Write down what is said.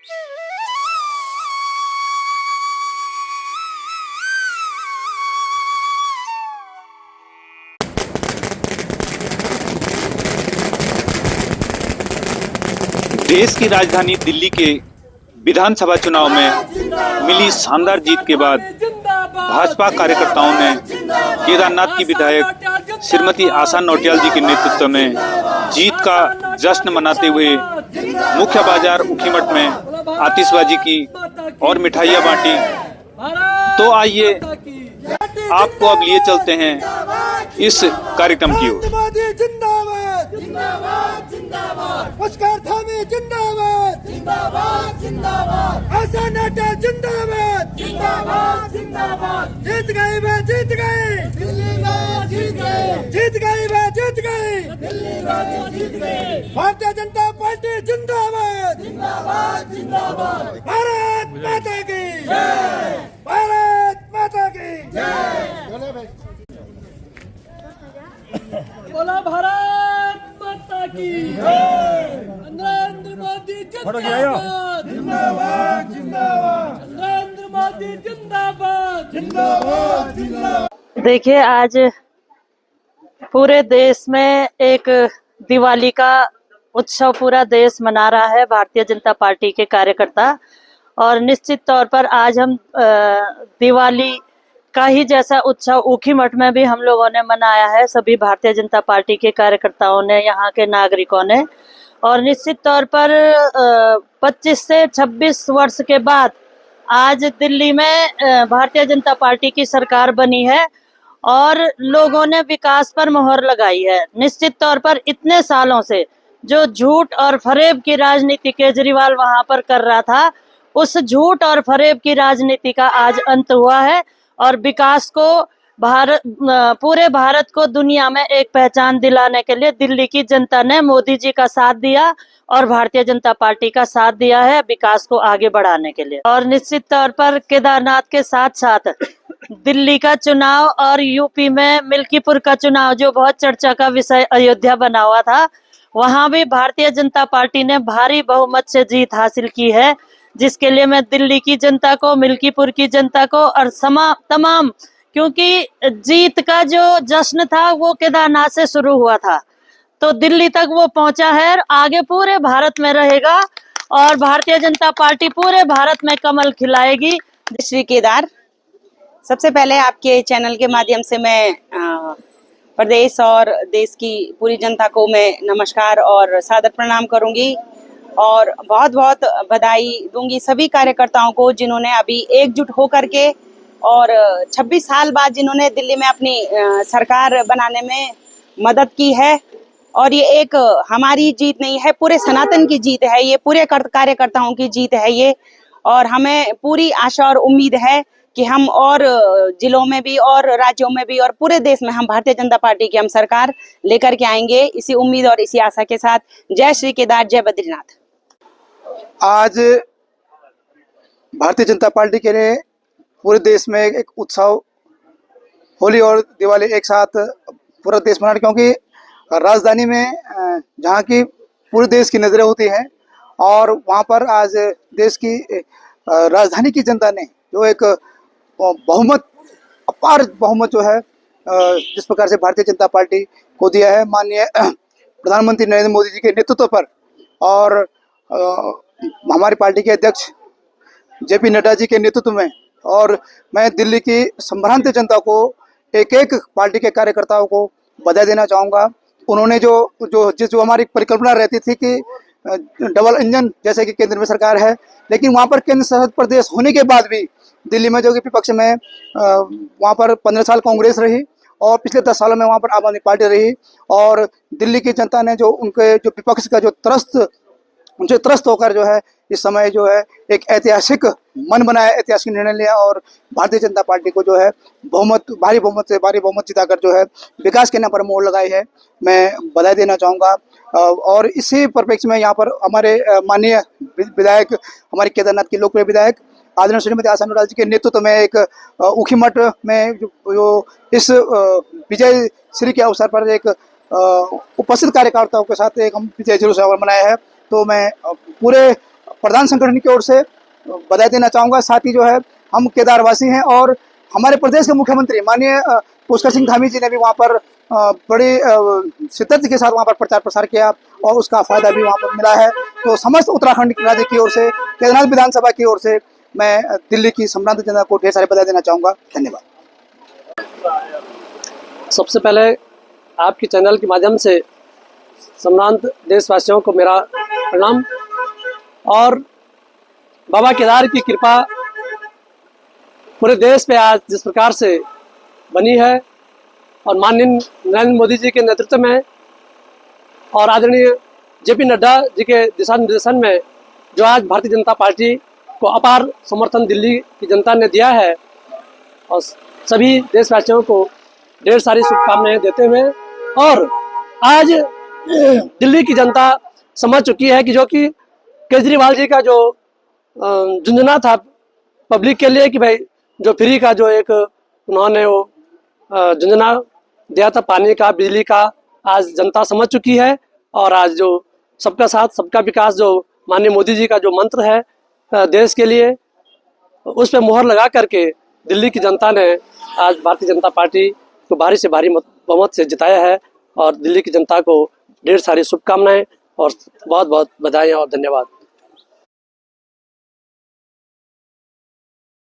देश की राजधानी दिल्ली के विधानसभा चुनाव में मिली शानदार जीत के बाद भाजपा कार्यकर्ताओं ने केदारनाथ की विधायक श्रीमती आशा नौटियाल जी के नेतृत्व में जीत का जश्न मनाते हुए मुख्य बाजार ऊखीमठ में आतिशबाजी की और मिठाइयां बांटी। तो आइए आपको अब लिए चलते हैं इस कार्यक्रम की ओर। पुष्कर धामी जिंदाबाद जिंदाबाद जिंदाबाद, आशा नौटियाल जिंदाबाद जिंदाबाद जिंदाबाद। जीत गए वे जीत गए, दिल्ली में जीत गए, जीत गए वे जीत गए, दिल्ली में जीत गए। भारतीय जनता पार्टी जिंदाबाद जिंदाबाद जिंदाबाद। भारत माता की जय, भारत माता की जय। बोला भारत माता की नरेंद्र मोदी जिंदाबाद जिंदाबाद जिंदाबाद, नरेंद्र मोदी जिंदाबाद जिंदाबाद जिंदाबाद। देखिए, आज पूरे देश में एक दिवाली का उत्सव पूरा देश मना रहा है, भारतीय जनता पार्टी के कार्यकर्ता। और निश्चित तौर पर आज हम दिवाली का ही जैसा उत्सव ऊखीमठ में भी हम लोगों ने मनाया है, सभी भारतीय जनता पार्टी के कार्यकर्ताओं ने, यहाँ के नागरिकों ने। और निश्चित तौर पर 25 से 26 वर्ष के बाद आज दिल्ली में भारतीय जनता पार्टी की सरकार बनी है और लोगों ने विकास पर मोहर लगाई है। निश्चित तौर पर इतने सालों से जो झूठ और फरेब की राजनीति केजरीवाल वहां पर कर रहा था, उस झूठ और फरेब की राजनीति का आज अंत हुआ है और विकास को पूरे भारत को दुनिया में एक पहचान दिलाने के लिए दिल्ली की जनता ने मोदी जी का साथ दिया और भारतीय जनता पार्टी का साथ दिया है विकास को आगे बढ़ाने के लिए। और निश्चित तौर पर केदारनाथ के साथ साथ दिल्ली का चुनाव और यूपी में मिल्कीपुर का चुनाव जो बहुत चर्चा का विषय अयोध्या बना हुआ था, वहां भी भारतीय जनता पार्टी ने भारी बहुमत से जीत हासिल की है, जिसके लिए मैं दिल्ली की जनता को, मिल्कीपुर की जनता को और तमाम, क्योंकि जीत का जो जश्न था वो केदारनाथ से शुरू हुआ था तो दिल्ली तक वो पहुंचा है और आगे पूरे भारत में रहेगा और भारतीय जनता पार्टी पूरे भारत में कमल खिलाएगी। श्री केदार, सबसे पहले आपके चैनल के माध्यम से मैं प्रदेश और देश की पूरी जनता को मैं नमस्कार और सादर प्रणाम करूंगी और बहुत बहुत बधाई दूंगी सभी कार्यकर्ताओं को जिन्होंने अभी एकजुट होकर के और 26 साल बाद जिन्होंने दिल्ली में अपनी सरकार बनाने में मदद की है। और ये एक हमारी जीत नहीं है, पूरे सनातन की जीत है, ये पूरे कार्यकर्ताओं की जीत है ये। और हमें पूरी आशा और उम्मीद है कि हम और जिलों में भी और राज्यों में भी और पूरे देश में हम भारतीय जनता पार्टी की हम सरकार लेकर के आएंगे, इसी उम्मीद और इसी आशा के साथ। जय श्री केदार, जय बद्रीनाथ। आज भारतीय जनता पार्टी के लिए पूरे देश में एक उत्सव, होली और दिवाली एक साथ पूरा देश मना, क्योंकि राजधानी में जहाँ की पूरे देश की नज़रें होती हैं और वहाँ पर आज देश की राजधानी की जनता ने जो एक बहुमत, अपार बहुमत जो है जिस प्रकार से भारतीय जनता पार्टी को दिया है माननीय प्रधानमंत्री नरेंद्र मोदी जी के नेतृत्व पर और हमारी पार्टी के अध्यक्ष जेपी नड्डा जी के नेतृत्व में। और मैं दिल्ली की संभ्रांत जनता को, एक एक पार्टी के कार्यकर्ताओं को बधाई देना चाहूँगा। उन्होंने जो हमारी परिकल्पना रहती थी कि डबल इंजन जैसे कि केंद्र में सरकार है, लेकिन वहाँ पर केंद्र शासित प्रदेश होने के बाद भी दिल्ली में जो कि विपक्ष में वहाँ पर 15 साल कांग्रेस रही और पिछले 10 सालों में वहाँ पर आम आदमी पार्टी रही और दिल्ली की जनता ने जो उनके जो विपक्ष का जो उनसे त्रस्त होकर जो है इस समय जो है एक ऐतिहासिक मन बनाया, ऐतिहासिक निर्णय लिया और भारतीय जनता पार्टी को जो है भारी बहुमत जिताकर जो है विकास के नाम पर मोहर लगाई है। मैं बधाई देना चाहूँगा। और इसी परिप्रेक्ष्य में यहाँ पर हमारे माननीय विधायक, हमारे केदारनाथ की लोकप्रिय विधायक आदरणीय श्रीमती आशा नौटियाल जी के नेतृत्व में एक ऊखीमठ में जो इस विजय श्री के अवसर पर एक उपस्थित कार्यकर्ताओं के साथ एक हम विजय जुलूस मनाया है। तो मैं पूरे प्रधान संगठन की ओर से बधाई देना चाहूँगा। साथ ही जो है हम केदारवासी हैं और हमारे प्रदेश के मुख्यमंत्री माननीय पुष्कर सिंह धामी जी ने भी वहाँ पर बड़ी शिद्दत के साथ वहाँ पर प्रचार प्रसार किया और उसका फायदा भी वहाँ पर मिला है। तो समस्त उत्तराखंड राज्य की ओर से, केदारनाथ विधानसभा की ओर से मैं दिल्ली की सम्रांत जनता को ढेर सारी बधाई देना चाहूँगा। धन्यवाद। सबसे पहले आपके चैनल के माध्यम से सम्रांत देशवासियों को मेरा प्रणाम। और बाबा केदार की कृपा पूरे देश पे आज जिस प्रकार से बनी है और माननीय नरेंद्र मोदी जी के नेतृत्व में और आदरणीय जेपी नड्डा जी के दिशा निर्देशन में जो आज भारतीय जनता पार्टी को अपार समर्थन दिल्ली की जनता ने दिया है, और सभी देशवासियों को ढेर सारी शुभकामनाएं देते हुए, और आज दिल्ली की जनता समझ चुकी है कि जो कि केजरीवाल जी का जो झुंझुना था पब्लिक के लिए कि भाई जो फ्री का जो एक उन्होंने वो झुंझुना दिया था पानी का, बिजली का, आज जनता समझ चुकी है। और आज जो सबका साथ सबका विकास जो माननीय मोदी जी का जो मंत्र है देश के लिए, उस पर मुहर लगा करके दिल्ली की जनता ने आज भारतीय जनता पार्टी को भारी से भारी बहुमत से जिताया है। और दिल्ली की जनता को ढेर सारी शुभकामनाएं और बहुत बहुत बधाई और धन्यवाद।